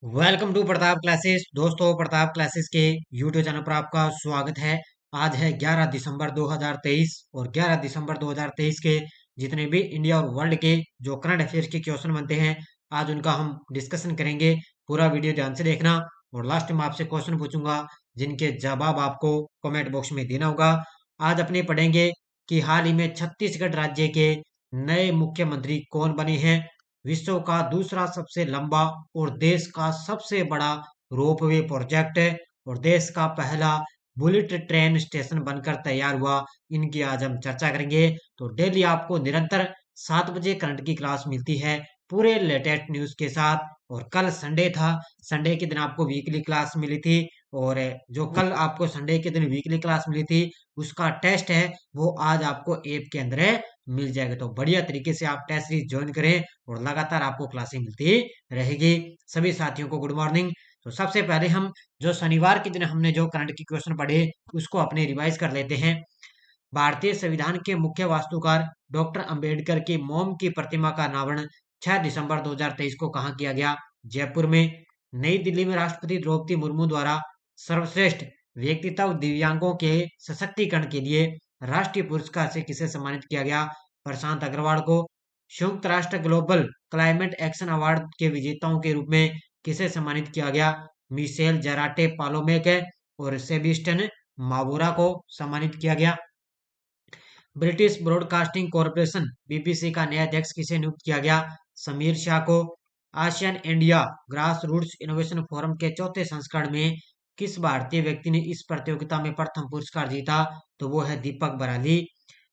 Welcome to Pratap classes. दोस्तों, Pratap classes के YouTube channel पर आपका स्वागत है। आज है 11 दिसंबर 2023 और 11 दिसंबर 2023 के जितने भी इंडिया और वर्ल्ड के जो करंट अफेयर्स के क्वेश्चन बनते हैं, आज उनका हम डिस्कशन करेंगे। पूरा वीडियो ध्यान से देखना और लास्ट में आपसे क्वेश्चन पूछूंगा जिनके जवाब आपको कमेंट बॉक्स में देना होगा। आज अपने पढ़ेंगे कि हाल ही में छत्तीसगढ़ राज्य के नए मुख्यमंत्री कौन बने हैं। विश्व का दूसरा सबसे लंबा और देश का सबसे बड़ा रोपवे प्रोजेक्ट है और देश का पहला बुलेट ट्रेन स्टेशन बनकर तैयार हुआ। इनकी आज हम चर्चा करेंगे। तो डेली आपको निरंतर 7 बजे करंट की क्लास मिलती है पूरे लेटेस्ट न्यूज के साथ। और कल संडे था, संडे के दिन आपको वीकली क्लास मिली थी। और जो कल आपको संडे के दिन वीकली क्लास मिली थी उसका टेस्ट है वो आज आपको ऐप के अंदर मिल जाएगा। तो बढ़िया तरीके से आप टेस्ट सीरीज ज्वाइन करें और लगातार आपको क्लासें मिलती रहेगी। सभी साथियों को गुड मॉर्निंग। तो सबसे पहले हम जो शनिवार के दिन हमने जो करंट के क्वेश्चन पढ़े उसको अपने रिवाइज कर लेते हैं। भारतीय संविधान के मुख्य वास्तुकार डॉक्टर अंबेडकर की मोम की प्रतिमा का अनावरण 6 दिसंबर 2023 को कहाँ किया गया? जयपुर में। नई दिल्ली में राष्ट्रपति द्रौपदी मुर्मू द्वारा सर्वश्रेष्ठ व्यक्तित्व दिव्यांगों के सशक्तिकरण के लिए राष्ट्रीय पुरस्कार से किसे सम्मानित किया गया? प्रशांत अग्रवाल को। संयुक्त राष्ट्र ग्लोबल क्लाइमेट एक्शन अवार्ड के विजेताओं के रूप में किसे सम्मानित किया गया? मिशेल जराटे पालोमेक और सेबिस्टन मावोरा को सम्मानित किया गया। ब्रिटिश ब्रॉडकास्टिंग कॉरपोरेशन बीबीसी का नया अध्यक्ष किसे नियुक्त किया गया? समीर शाह को। ASEAN India grass roots innovation forum के चौथे संस्करण में किस भारतीय व्यक्ति ने इस प्रतियोगिता में प्रथम पुरस्कार जीता? तो वो है दीपक बराली।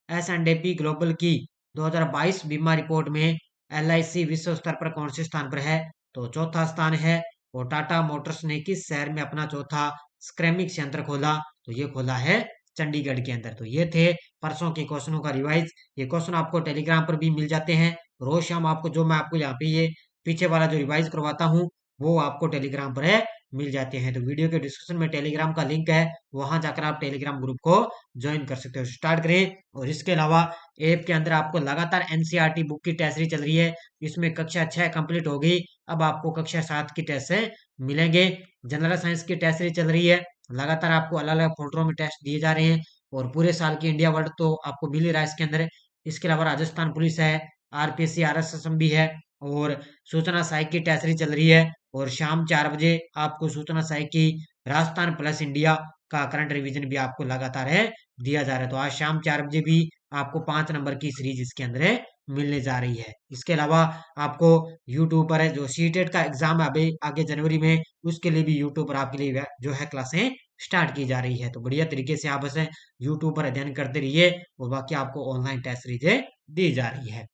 एस&पी ग्लोबल की 2022 बीमा रिपोर्ट में एलआईसी विश्व स्तर पर कौन से स्थान पर है? तो चौथा स्थान है। और टाटा मोटर्स ने किस शहर में अपना चौथा स्क्रैमिक संयंत्र खोला? तो ये खोला है चंडीगढ़ के अंदर। तो ये थे परसों के क्वेश्चनों का रिवाइज। ये क्वेश्चन आपको टेलीग्राम पर भी मिल जाते हैं। रोज शाम आपको जो मैं आपको यहाँ पे ये पीछे वाला जो रिवाइज करवाता हूँ वो आपको टेलीग्राम पर है मिल जाते हैं। तो वीडियो के डिस्क्रिप्शन में टेलीग्राम का लिंक है, वहां जाकर आप टेलीग्राम ग्रुप को ज्वाइन कर सकते हो। स्टार्ट करें। और इसके अलावा ऐप के अंदर आपको लगातार एनसीईआरटी बुक की टेस्ट सीरीज चल रही है। इसमें कक्षा 6 कंप्लीट हो गई, अब आपको कक्षा 7 की टेस्ट से मिलेंगे। जनरल साइंस की टेस्ट सीरीज चल रही है, लगातार आपको अलग अलग फोल्डरों में टेस्ट दिए जा रहे हैं। और पूरे साल की इंडिया वर्ल्ड तो आपको मिल ही रहा है इसके अंदर। इसके अलावा राजस्थान पुलिस है, आरपीएससी आरएसएस भी है और सूचना सहायक की टेस्ट सीरीज चल रही है। और शाम 4 बजे आपको सूचना सहायक की राजस्थान प्लस इंडिया का करंट रिवीजन भी आपको लगातार है दिया जा रहा है। तो आज शाम 4 बजे भी आपको 5 नंबर की सीरीज इसके अंदर है मिलने जा रही है। इसके अलावा आपको यूट्यूब पर है जो सीटेट का एग्जाम है अभी आगे जनवरी में, उसके लिए भी यूट्यूब पर आपके लिए जो है क्लासें स्टार्ट की जा रही है। तो बढ़िया तरीके से आप बस यूट्यूब पर अध्ययन करते रहिए और बाकी आपको ऑनलाइन टेस्ट सीरीजें दी जा रही है।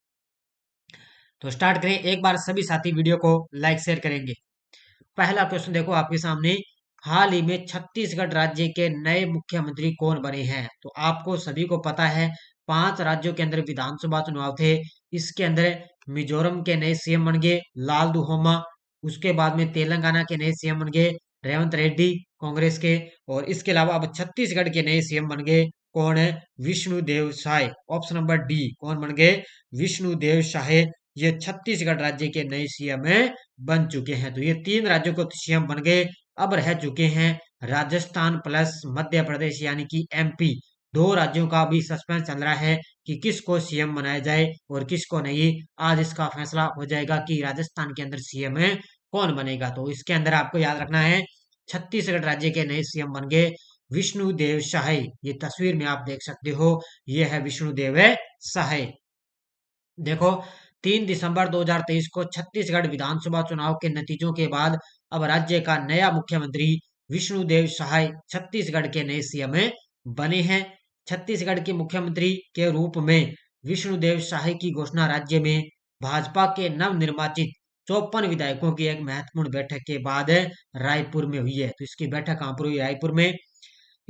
तो स्टार्ट करें। एक बार सभी साथी वीडियो को लाइक शेयर करेंगे। पहला क्वेश्चन देखो आपके सामने, हाल ही में छत्तीसगढ़ राज्य के नए मुख्यमंत्री कौन बने हैं? तो आपको सभी को पता है 5 राज्यों के अंदर विधानसभा चुनाव थे। इसके अंदर मिजोरम के नए सीएम बन गए लाल दुहोमा। उसके बाद में तेलंगाना के नए सीएम बन गए रेवंत रेड्डी कांग्रेस के। और इसके अलावा अब छत्तीसगढ़ के नए सीएम बन गए कौन है? Vishnudeo Sai. Option number D कौन बन गए? विष्णुदेव साय। ये छत्तीसगढ़ राज्य के नए सीएम बन चुके हैं। तो ये 3 राज्यों को सीएम बन गए। अब रह चुके हैं राजस्थान प्लस मध्य प्रदेश यानी कि एमपी। 2 राज्यों का भी सस्पेंस चल रहा है कि किसको सीएम बनाया जाए और किसको नहीं। आज इसका फैसला हो जाएगा कि राजस्थान के अंदर सीएम है कौन बनेगा। तो इसके अंदर आपको याद रखना है छत्तीसगढ़ राज्य के नए सीएम बन गए विष्णुदेव साय। ये तस्वीर में आप देख सकते हो, ये है विष्णुदेव साय। देखो 3 दिसंबर 2023 को छत्तीसगढ़ विधानसभा चुनाव के नतीजों के बाद अब राज्य का नया मुख्यमंत्री विष्णुदेव साय छत्तीसगढ़ के नए सीएम बने हैं। छत्तीसगढ़ के मुख्यमंत्री के रूप में विष्णुदेव साय की घोषणा राज्य में भाजपा के नवनिर्वाचित 54 विधायकों की एक महत्वपूर्ण बैठक के बाद रायपुर में हुई है। तो इसकी बैठक कहां पर हुई? रायपुर में।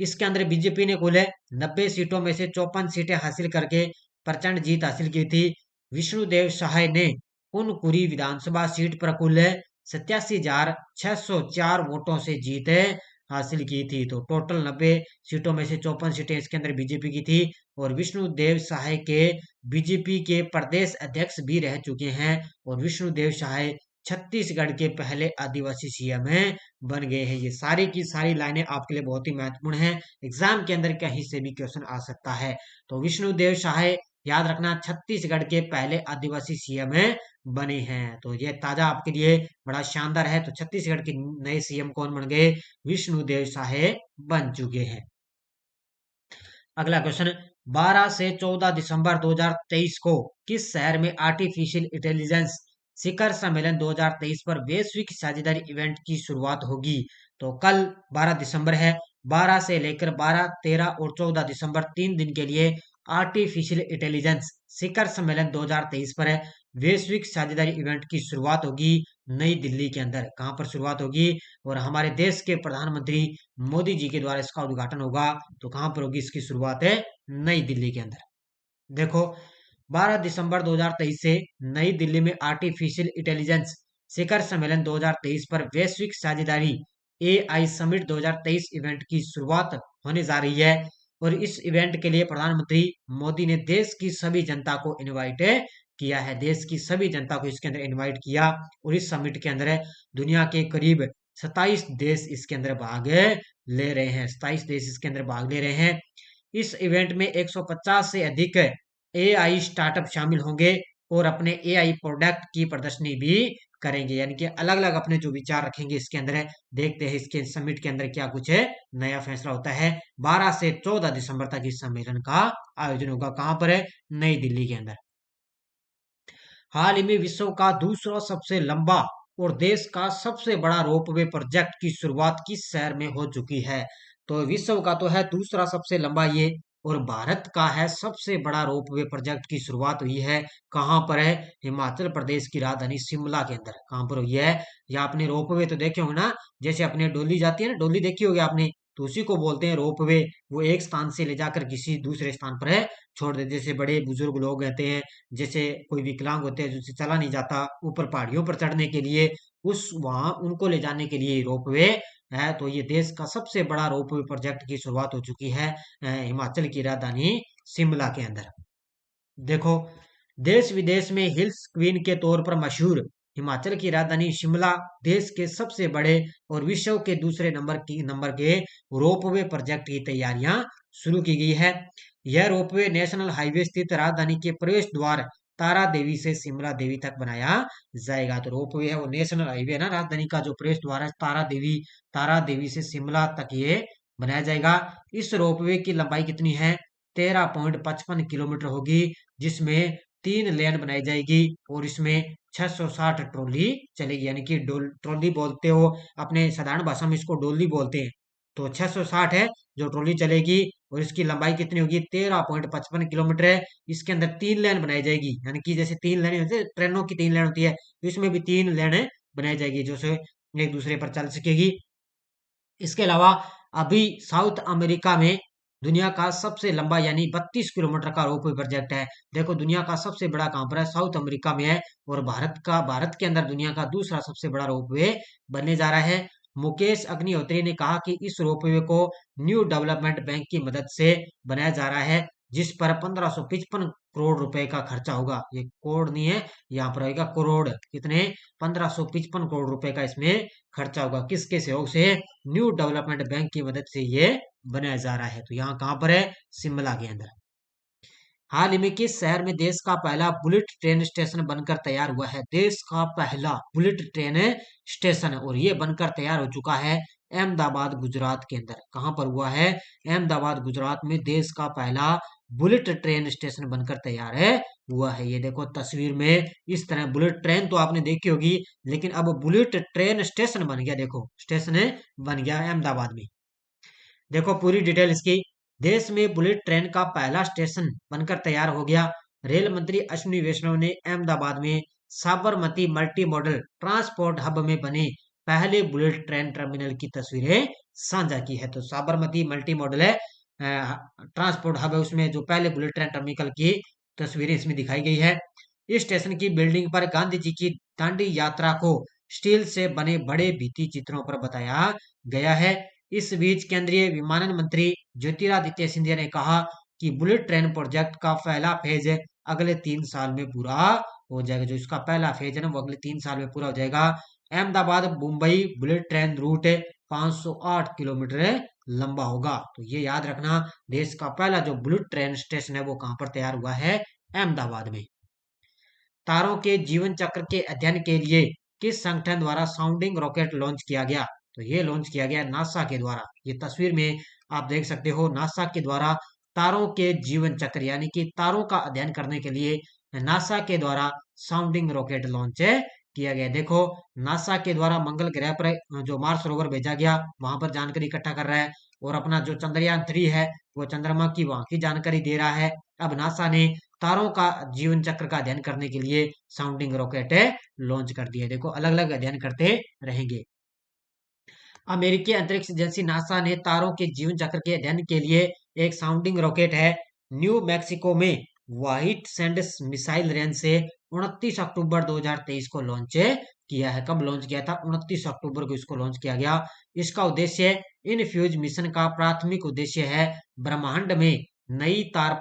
इसके अंदर बीजेपी ने कुल 90 सीटों में से 54 सीटें हासिल करके प्रचंड जीत हासिल की थी। विष्णुदेव साय ने कुनकुरी विधानसभा सीट पर कुल 87,604 वोटों से जीत हासिल की थी। तो टोटल 90 सीटों में से 54 सीटें इसके अंदर बीजेपी की थी। और विष्णुदेव साय के बीजेपी के प्रदेश अध्यक्ष भी रह चुके हैं। और विष्णुदेव साय छत्तीसगढ़ के पहले आदिवासी सीएम बन गए हैं। ये सारी की सारी लाइनें आपके लिए बहुत ही महत्वपूर्ण हैं। एग्जाम के अंदर कहीं से भी क्वेश्चन आ सकता है। तो विष्णुदेव शाह याद रखना छत्तीसगढ़ के पहले आदिवासी सीएम बने हैं। तो ये ताजा आपके लिए बड़ा शानदार है। तो छत्तीसगढ़ के नए सीएम कौन बन गए? विष्णुदेव शाह बन चुके हैं। अगला क्वेश्चन, 12 से 14 दिसंबर 2023 को किस शहर में आर्टिफिशियल इंटेलिजेंस शिखर सम्मेलन 2023 पर वैश्विक साझेदारी इवेंट की शुरुआत होगी? तो कल 12 दिसंबर है। 12 से लेकर 12, 13 और 14 दिसंबर 3 दिन के लिए आर्टिफिशियल इंटेलिजेंस शिखर सम्मेलन 2023 पर है वैश्विक साझेदारी इवेंट की शुरुआत होगी नई दिल्ली के अंदर। कहां पर शुरुआत होगी? और हमारे देश के प्रधानमंत्री मोदी जी के द्वारा इसका उद्घाटन होगा। तो कहां पर होगी इसकी शुरुआत? है नई दिल्ली के अंदर। देखो, 12 दिसंबर 2023 से नई दिल्ली में आर्टिफिशियल इंटेलिजेंस शिखर सम्मेलन 2023 पर वैश्विक साझेदारी एआई समिट 2023 इवेंट की शुरुआत होने जा रही है। और इस इवेंट के लिए प्रधानमंत्री मोदी ने देश की सभी जनता को इनवाइट किया है। देश की सभी जनता को इसके अंदर इनवाइट किया। और इस समिट के अंदर दुनिया के करीब 27 देश इसके अंदर भाग ले रहे हैं। 27 देश इसके अंदर भाग ले रहे हैं। इस इवेंट में 150 से अधिक एआई स्टार्टअप शामिल होंगे और अपने एआई प्रोडक्ट की प्रदर्शनी भी करेंगे। यानी कि अलग अलग अपने जो विचार रखेंगे इसके अंदर है। देखते हैं इसके समिट के अंदर क्या कुछ है नया फैसला होता है। 12 से 14 दिसंबर तक इस सम्मेलन का आयोजन होगा। कहां पर है? नई दिल्ली के अंदर। हाल ही में विश्व का दूसरा सबसे लंबा और देश का सबसे बड़ा रोपवे प्रोजेक्ट की शुरुआत किस शहर में हो चुकी है? तो विश्व का तो है दूसरा सबसे लंबा ये, और भारत का है सबसे बड़ा रोपवे प्रोजेक्ट की शुरुआत हुई है। कहां पर है? हिमाचल प्रदेश की राजधानी शिमला के अंदर। कहां पर हुई है? या आपने रोपवे तो देखे होंगे ना, जैसे अपने डोली जाती है ना, डोली देखी होगी आपने, तो उसी को बोलते हैं रोपवे। वो एक स्थान से ले जाकर किसी दूसरे स्थान पर है छोड़ देते। जैसे बड़े बुजुर्ग लोग रहते हैं, जैसे कोई विकलांग होते हैं जिससे चला नहीं जाता, ऊपर पहाड़ियों पर चढ़ने के लिए, उस वहां उनको ले जाने के लिए रोपवे है। तो ये देश का सबसे बड़ा रोपवे प्रोजेक्ट की शुरुआत हो चुकी है हिमाचल की राजधानी शिमला के अंदर। देखो, देश विदेश में हिल्स क्वीन के तौर पर मशहूर हिमाचल की राजधानी शिमला देश के सबसे बड़े और विश्व के दूसरे नंबर के रोपवे प्रोजेक्ट की तैयारियां शुरू की गई है। यह रोपवे नेशनल हाईवे स्थित राजधानी के प्रवेश द्वार तारा देवी से शिमला देवी तक बनाया जाएगा। तो रोपवे है वो नेशनल हाईवे है ना, राजधानी का जो प्रवेश द्वार है तारा देवी से शिमला तक ये बनाया जाएगा। इस रोपवे की लंबाई कितनी है? 13.55 किलोमीटर होगी, जिसमें 3 लेन बनाई जाएगी और इसमें 660 ट्रॉली चलेगी। यानी कि ट्रॉली बोलते हो अपने साधारण भाषा में इसको डोली बोलते हैं। तो 660 है जो ट्रॉली चलेगी, और इसकी लंबाई कितनी होगी? 13.55 किलोमीटर है। इसके अंदर 3 लेन बनाई जाएगी। यानी कि जैसे 3 लेन होती है, ट्रेनों की 3 लेन होती है, तो इसमें भी 3 लेन बनाई जाएगी जो से एक दूसरे पर चल सकेगी। इसके अलावा अभी साउथ अमेरिका में दुनिया का सबसे लंबा यानी 32 किलोमीटर का रोपवे प्रोजेक्ट है। देखो, दुनिया का सबसे बड़ा कहां पर है? साउथ अमेरिका में है। और भारत के अंदर दुनिया का दूसरा सबसे बड़ा रोपवे बनने जा रहा है। मुकेश अग्निहोत्री ने कहा कि इस रोपवे को न्यू डेवलपमेंट बैंक की मदद से बनाया जा रहा है, जिस पर 1555 करोड़ रुपए का खर्चा होगा। ये करोड़ नहीं है, यहाँ पर आएगा करोड़। कितने? 1555 करोड़ रुपए का इसमें खर्चा होगा। किसके सहयोग से? न्यू डेवलपमेंट बैंक की मदद से ये बनाया जा रहा है। तो यहाँ कहां पर है? शिमला के अंदर। हाल ही में किस शहर में देश का पहला बुलेट ट्रेन स्टेशन बनकर तैयार हुआ है? देश का पहला बुलेट ट्रेन स्टेशन, और ये बनकर तैयार हो चुका है अहमदाबाद गुजरात के अंदर। कहां पर हुआ है? अहमदाबाद गुजरात में देश का पहला बुलेट ट्रेन स्टेशन बनकर तैयार है हुआ है। ये देखो तस्वीर में इस तरह बुलेट ट्रेन तो आपने देखी होगी, लेकिन अब बुलेट ट्रेन स्टेशन बन गया। देखो, स्टेशन बन गया अहमदाबाद में। देखो पूरी डिटेल इसकी। देश में बुलेट ट्रेन का पहला स्टेशन बनकर तैयार हो गया। रेल मंत्री अश्विनी वैष्णव ने अहमदाबाद में Sabarmati multi modal transport hub में बने पहले बुलेट ट्रेन टर्मिनल की तस्वीरें साझा की है। तो साबरमती मल्टी मॉडल है ट्रांसपोर्ट हब है, उसमें जो पहले बुलेट ट्रेन टर्मिनल की तस्वीरें इसमें दिखाई गई है। इस स्टेशन की बिल्डिंग पर गांधी जी की दांडी यात्रा को स्टील से बने बड़े भित्ति चित्रों पर बताया गया है। इस बीच केंद्रीय विमानन मंत्री ज्योतिरादित्य सिंधिया ने कहा कि बुलेट ट्रेन प्रोजेक्ट का पहला फेज अगले 3 साल में पूरा हो जाएगा। जो इसका पहला फेज है ना वो अगले 3 साल में पूरा हो जाएगा। Ahmedabad Mumbai bullet train route 508 kilometre लंबा होगा। तो ये याद रखना, देश का पहला जो बुलेट ट्रेन स्टेशन है वो कहाँ पर तैयार हुआ है? अहमदाबाद में। तारों के जीवन चक्र के अध्ययन के लिए किस संगठन द्वारा साउंडिंग रॉकेट लॉन्च किया गया? तो ये लॉन्च किया गया नासा के द्वारा। ये तस्वीर में आप देख सकते हो, नासा के द्वारा तारों के जीवन चक्र यानी कि तारों का अध्ययन करने के लिए नासा के द्वारा साउंडिंग रॉकेट लॉन्च किया गया। देखो, नासा के द्वारा मंगल ग्रह पर जो मार्स रोवर भेजा गया वहां पर जानकारी इकट्ठा कर रहा है, और अपना जो चंद्रयान 3 है वो चंद्रमा की वहां की जानकारी दे रहा है। अब नासा ने तारों का जीवन चक्र का अध्ययन करने के लिए साउंडिंग रॉकेट लॉन्च कर दिया। देखो, अलग अलग अध्ययन करते रहेंगे। अमेरिकी अंतरिक्ष एजेंसी नासा ने तारों के जीवन चक्र के अध्ययन के लिए एक साउंडिंग रॉकेट है न्यू मैक्सिको में व्हाइट सैंड्स मिसाइल रेंज से 29 अक्टूबर 2023 को लॉन्च किया है। कब लॉन्च किया था? 29 अक्टूबर को इसको लॉन्च किया गया। इसका उद्देश्य, इन फ्यूज मिशन का प्राथमिक उद्देश्य है ब्रह्मांड में नई तारा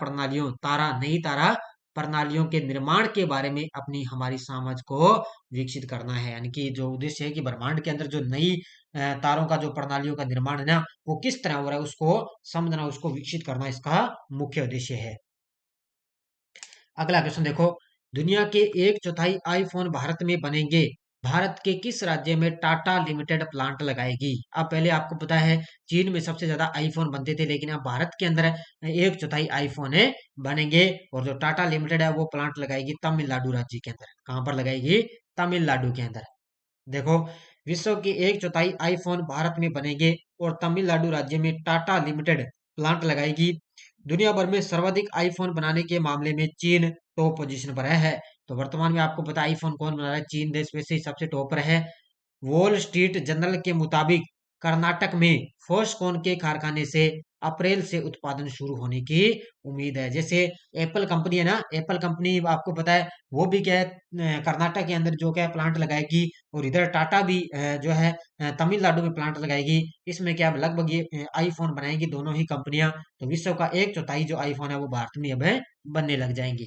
प्रणालियों के निर्माण के बारे में अपनी हमारी समझ को विकसित करना है। यानी कि जो उद्देश्य है कि ब्रह्मांड के अंदर जो नई तारों का जो प्रणालियों का निर्माण है ना वो किस तरह हो रहा है उसको समझना, उसको विकसित करना इसका मुख्य उद्देश्य है। अगला क्वेश्चन देखो, दुनिया के 1/4 आईफोन भारत में बनेंगे। भारत के किस राज्य में टाटा लिमिटेड प्लांट लगाएगी? अब पहले आपको पता है चीन में सबसे ज्यादा आईफोन बनते थे, लेकिन अब भारत के अंदर 1/4 आईफोन बनेंगे, और जो टाटा लिमिटेड है वो प्लांट लगाएगी तमिलनाडु राज्य के अंदर। कहां पर लगाएगी? तमिलनाडु के अंदर। देखो, विश्व के 1/4 आईफोन भारत में बनेंगे और तमिलनाडु राज्य में टाटा लिमिटेड प्लांट लगाएगी। दुनिया भर में सर्वाधिक आईफोन बनाने के मामले में चीन टॉप पोजीशन पर है। तो वर्तमान में आपको पता है आईफोन कौन बना रहा है? चीन देश में से सबसे टॉप पर है। वॉल स्ट्रीट जर्नल के मुताबिक कर्नाटक में फॉक्सकॉन के कारखाने से अप्रैल से उत्पादन शुरू होने की उम्मीद है। जैसे एप्पल कंपनी है ना, एप्पल कंपनी आपको पता है वो भी क्या है कर्नाटक के अंदर जो क्या प्लांट लगाएगी, और इधर टाटा भी जो है तमिलनाडु में प्लांट लगाएगी। इसमें क्या लगभग ये आईफोन बनाएंगी दोनों ही कंपनियां। तो विश्व का 1/4 जो आईफोन है वो भारत में अब बनने लग जाएंगे।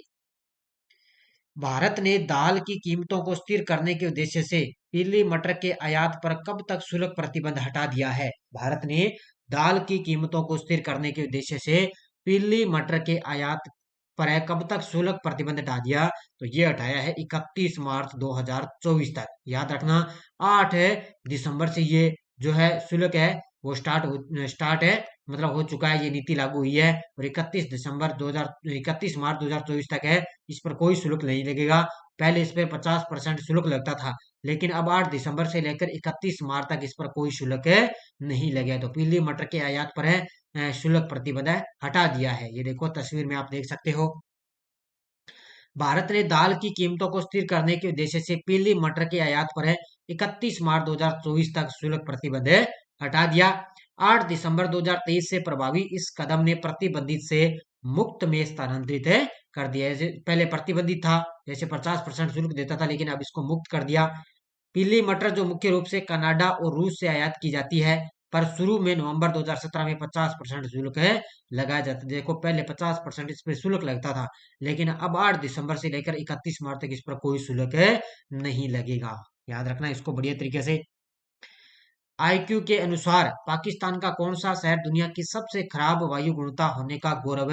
भारत ने दाल की कीमतों को स्थिर करने के उद्देश्य से पीली मटर के आयात पर कब तक शुल्क प्रतिबंध हटा दिया है? भारत ने दाल की कीमतों को स्थिर करने के उद्देश्य से पीली मटर के आयात पर कब तक शुल्क प्रतिबंध हटा दिया? तो ये हटाया है 31 मार्च 2024 तक। याद रखना, 8 दिसंबर से ये जो है शुल्क है वो स्टार्ट है, मतलब हो चुका है, ये नीति लागू हुई है, और 31 मार्च 2024 तक है। इस पर कोई शुल्क नहीं लगेगा। पहले इस पर 50% शुल्क लगता था, लेकिन अब 8 दिसंबर से लेकर 31 मार्च तक इस पर कोई शुल्क नहीं लगेगा। तो पीली मटर के आयात पर है शुल्क प्रतिबंध हटा दिया है। ये देखो तस्वीर में आप देख सकते हो। भारत ने दाल की कीमतों को स्थिर करने के उद्देश्य से पीली मटर के आयात पर 31 मार्च 2024 तक शुल्क प्रतिबंध हटा दिया। 8 दिसंबर 2023 से प्रभावी इस कदम ने प्रतिबंधित से मुक्त में स्थानांतरित कर दिया। जैसे पहले प्रतिबंधित था, जैसे 50% शुल्क देता था, लेकिन अब इसको मुक्त कर दिया। पीली मटर जो मुख्य रूप से कनाडा और रूस से आयात की जाती है, पर शुरू में नवंबर 2017 में 50% शुल्क लगाया जाता है। देखो, पहले 50% इस पर शुल्क लगता था, लेकिन अब 8 दिसंबर से लेकर 31 मार्च तक इस पर कोई शुल्क नहीं लगेगा। याद रखना इसको बढ़िया तरीके से। आईक्यू के अनुसार पाकिस्तान का कौन सा शहर दुनिया की सबसे खराब वायु गुणवत्ता होने का गौरव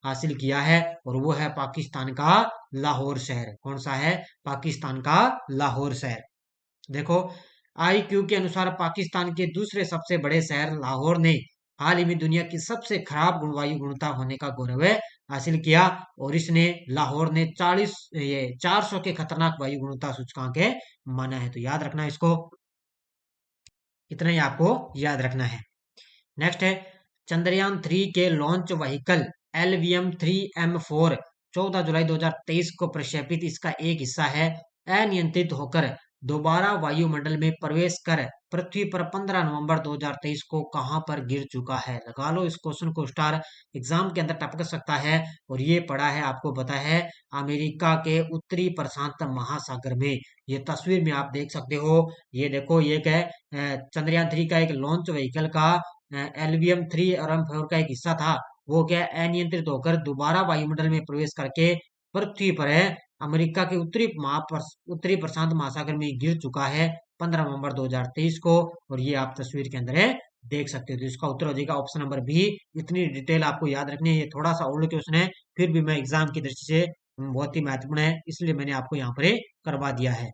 हासिल किया है? और वो है पाकिस्तान का लाहौर शहर। कौन सा है? पाकिस्तान का लाहौर शहर। देखो, आईक्यू के अनुसार पाकिस्तान के दूसरे सबसे बड़े शहर लाहौर ने हाल ही में दुनिया की सबसे खराब वायु गुणवत्ता होने का गौरव हासिल किया, और इसने लाहौर ने 400 के खतरनाक वायु गुणवत्ता सूचकांक माना है। तो याद रखना इसको, इतना ही आपको याद रखना है। नेक्स्ट है, चंद्रयान 3 के लॉन्च व्हीकल LVM-3M4 14 जुलाई 2023 को प्रक्षेपित इसका एक हिस्सा है अनियंत्रित होकर दोबारा वायुमंडल में प्रवेश कर पृथ्वी पर 15 नवंबर 2023 को कहां पर गिर चुका है? लगा लो इस क्वेश्चन को स्टार, एग्जाम के अंदर टपक सकता है। और ये पड़ा है, आपको पता है, अमेरिका के उत्तरी प्रशांत महासागर में। ये तस्वीर में आप देख सकते हो। ये देखो, ये क्या है? चंद्रयान 3 का एक लॉन्च व्हीकल का LVM-3 और M4 का एक हिस्सा था। वो क्या है? अनियंत्रित होकर दोबारा वायुमंडल में प्रवेश करके पृथ्वी पर अमेरिका के उत्तरी प्रशांत महासागर में गिर चुका है 15 नवंबर 2023 को। और ये आप तस्वीर के अंदर है देख सकते हो। तो इसका उत्तर हो जाएगा ऑप्शन नंबर बी। इतनी डिटेल आपको याद रखनी है। ये थोड़ा सा ओल्ड क्वेश्चन है, फिर भी मैं एग्जाम की दृष्टि से बहुत ही महत्वपूर्ण है, इसलिए मैंने आपको यहाँ पर करवा दिया है।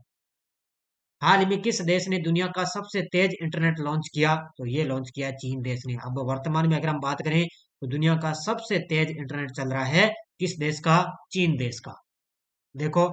हाल ही में किस देश ने दुनिया का सबसे तेज इंटरनेट लॉन्च किया? तो ये लॉन्च किया चीन देश ने। अब वर्तमान में अगर हम बात करें तो दुनिया का सबसे तेज इंटरनेट चल रहा है किस देश का? चीन देश का। देखो,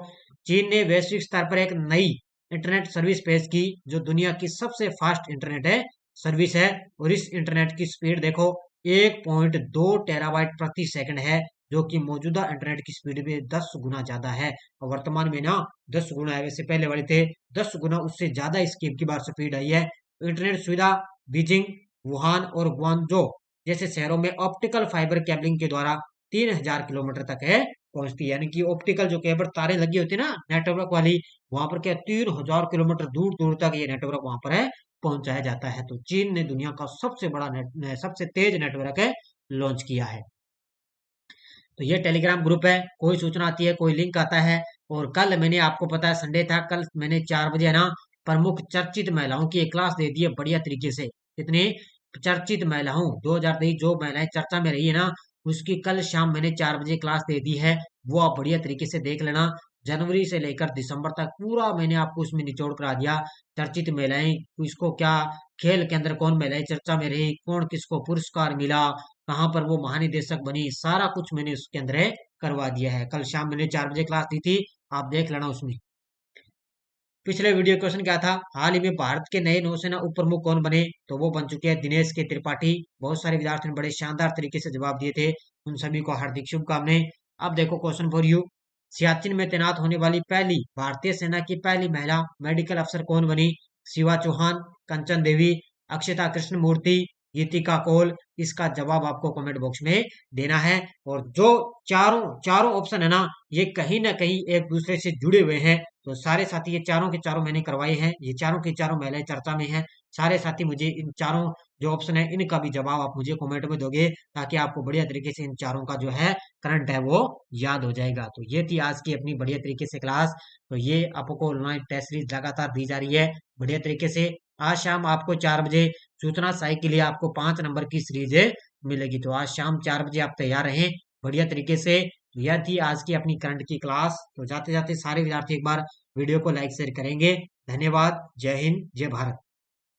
चीन ने वैश्विक स्तर पर एक नई इंटरनेट सर्विस पेश की जो दुनिया की सबसे फास्ट इंटरनेट है सर्विस है। और इस इंटरनेट की स्पीड देखो 1.2 टेराबाइट प्रति सेकंड है, जो कि मौजूदा इंटरनेट की स्पीड में 10 गुना ज्यादा है। और वर्तमान में ना 10 गुना है, वैसे पहले वाले थे 10 गुना, उससे ज्यादा इसकी अब की बार स्पीड आई है। तो इंटरनेट सुविधा बीजिंग, वुहान और ग्वांगझो जैसे शहरों में ऑप्टिकल फाइबर केबलिंग के द्वारा 3000 किलोमीटर तक है पहुंचती है। यानी कि ऑप्टिकल जो केबल तारे लगी होती है ना नेटवर्क वाली, वहां पर क्या 3000 किलोमीटर दूर दूर तक ये नेटवर्क वहां पर है पहुंचाया जाता है। तो चीन ने दुनिया का सबसे बड़ा सबसे तेज नेटवर्क है लॉन्च किया है। तो ये टेलीग्राम ग्रुप है, कोई सूचना आती है, कोई लिंक आता है। और कल मैंने आपको पता है संडे था, कल मैंने 4 बजे है ना प्रमुख चर्चित महिलाओं की एक क्लास दे दी है बढ़िया तरीके से। इतनी चर्चित महिलाओं 2023 जो महिलाएं चर्चा में रही है ना, उसकी कल शाम मैंने 4 बजे क्लास दे दी है। वो आप बढ़िया तरीके से देख लेना। जनवरी से लेकर दिसंबर तक पूरा मैंने आपको उसमें निचोड़ करा दिया। चर्चित महिलाएं, किसको क्या खेल के अंदर कौन महिलाएं चर्चा में रही, कौन किसको पुरस्कार मिला, कहाँ पर वो महानिदेशक बनी, सारा कुछ मैंने उसके अंदर है करवा दिया है। कल शाम मैंने 4 बजे क्लास दी थी, आप देख लेना उसमें। पिछले वीडियो क्वेश्चन क्या था? हाल ही में भारत के नए नौसेना उप प्रमुख कौन बने? तो वो बन चुके हैं दिनेश के त्रिपाठी। बहुत सारे विद्यार्थियों ने बड़े शानदार तरीके से जवाब दिए थे, उन सभी को हार्दिक शुभकामनाएं। अब देखो क्वेश्चन फॉर यू। सियाचिन में तैनात होने वाली पहली भारतीय सेना की पहली महिला मेडिकल अफसर कौन बनी? शिवा चौहान, कंचन देवी, अक्षता कृष्ण मूर्ति, गीतिका कौल। इसका जवाब आपको कमेंट बॉक्स में देना है। और जो चारों चारों ऑप्शन है ना, ये कहीं ना कहीं एक दूसरे से जुड़े हुए हैं। तो सारे साथी ये चारों के चारों मैंने करवाए हैं, ये चारों के चारों महिलाएं चर्चा में हैं। सारे साथी मुझे इन चारों जो ऑप्शन है इनका भी जवाब आप मुझे कमेंट में दोगे, ताकि आपको बढ़िया तरीके से इन चारों का जो है करंट है वो याद हो जाएगा। तो ये थी आज की अपनी बढ़िया तरीके से क्लास। तो ये आपको ऑनलाइन टेस्ट सीरीज लगातार दी जा रही है बढ़िया तरीके से। आज शाम आपको 4 बजे सूचना साई के लिए आपको 5 नंबर की सीरीज मिलेगी। तो आज शाम 4 बजे आप तैयार रहें बढ़िया तरीके से। यह थी आज की अपनी करंट की क्लास। तो जाते जाते सारे विद्यार्थी एक बार वीडियो को लाइक शेयर करेंगे। धन्यवाद। जय हिंद, जय भारत।